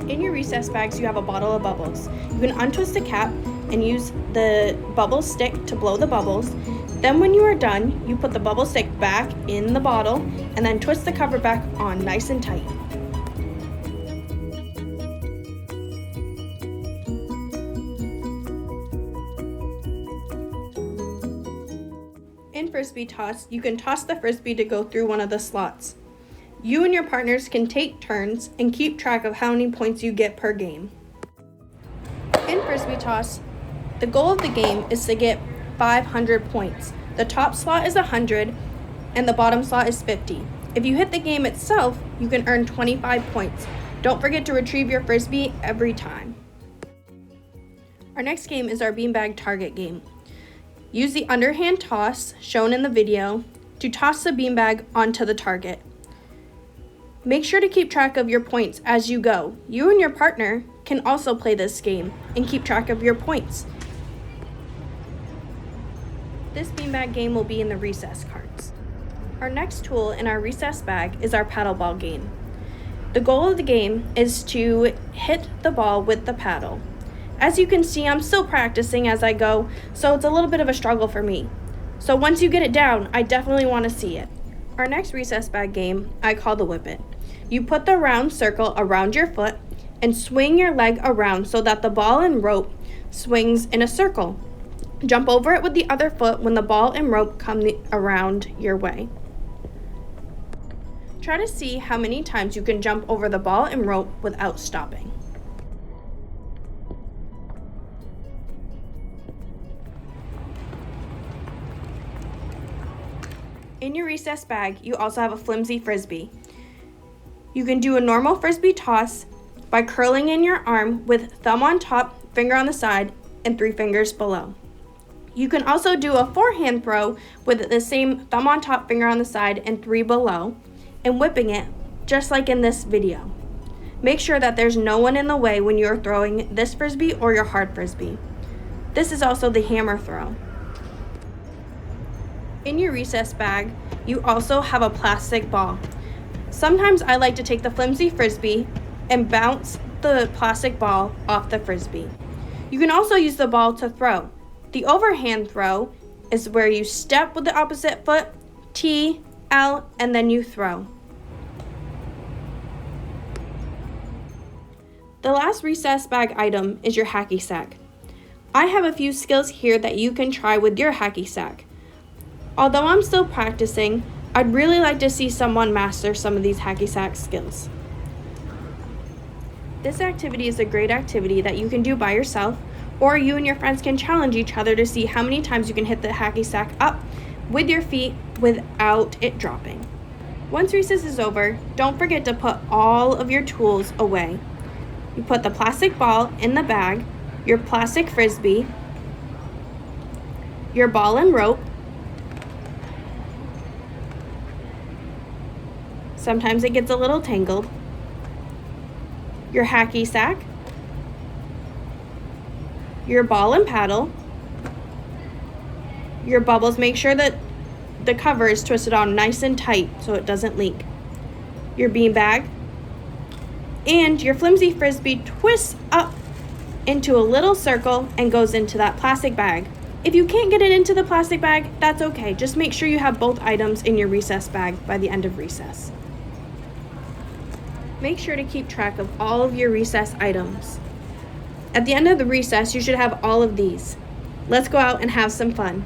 In your recess bags, you have a bottle of bubbles. You can untwist the cap and use the bubble stick to blow the bubbles. Then when you are done, you put the bubble stick back in the bottle and then twist the cover back on nice and tight. In Frisbee toss, you can toss the Frisbee to go through one of the slots. You and your partners can take turns and keep track of how many points you get per game. In Frisbee toss, the goal of the game is to get 500 points. The top slot is 100 and the bottom slot is 50. If you hit the game itself, you can earn 25 points. Don't forget to retrieve your Frisbee every time. Our next game is our beanbag target game. Use the underhand toss shown in the video to toss the beanbag onto the target. Make sure to keep track of your points as you go. You and your partner can also play this game and keep track of your points. This beanbag game will be in the recess cards. Our next tool in our recess bag is our paddle ball game. The goal of the game is to hit the ball with the paddle. As you can see, I'm still practicing as I go, so it's a little bit of a struggle for me. So once you get it down, I definitely want to see it. Our next recess bag game, I call the whip it. You put the round circle around your foot and swing your leg around so that the ball and rope swings in a circle. Jump over it with the other foot when the ball and rope come around your way. Try to see how many times you can jump over the ball and rope without stopping. In your recess bag, you also have a flimsy Frisbee. You can do a normal Frisbee toss by curling in your arm with thumb on top, finger on the side, and 3 fingers below. You can also do a forehand throw with the same thumb on top, finger on the side, and 3 below, and whipping it just like in this video. Make sure that there's no one in the way when you're throwing this Frisbee or your hard Frisbee. This is also the hammer throw. In your recess bag, you also have a plastic ball. Sometimes I like to take the flimsy Frisbee and bounce the plastic ball off the Frisbee. You can also use the ball to throw. The overhand throw is where you step with the opposite foot, T, L, and then you throw. The last recess bag item is your hacky sack. I have a few skills here that you can try with your hacky sack. Although I'm still practicing, I'd really like to see someone master some of these hacky sack skills. This activity is a great activity that you can do by yourself, or you and your friends can challenge each other to see how many times you can hit the hacky sack up with your feet without it dropping. Once recess is over, don't forget to put all of your tools away. You put the plastic ball in the bag, your plastic Frisbee, your ball and rope. Sometimes it gets a little tangled. Your hacky sack, your ball and paddle, your bubbles. Make sure that the cover is twisted on nice and tight so it doesn't leak. Your bean bag, and your flimsy Frisbee twists up into a little circle and goes into that plastic bag. If you can't get it into the plastic bag, that's okay. Just make sure you have both items in your recess bag by the end of recess. Make sure to keep track of all of your recess items. At the end of the recess, you should have all of these. Let's go out and have some fun.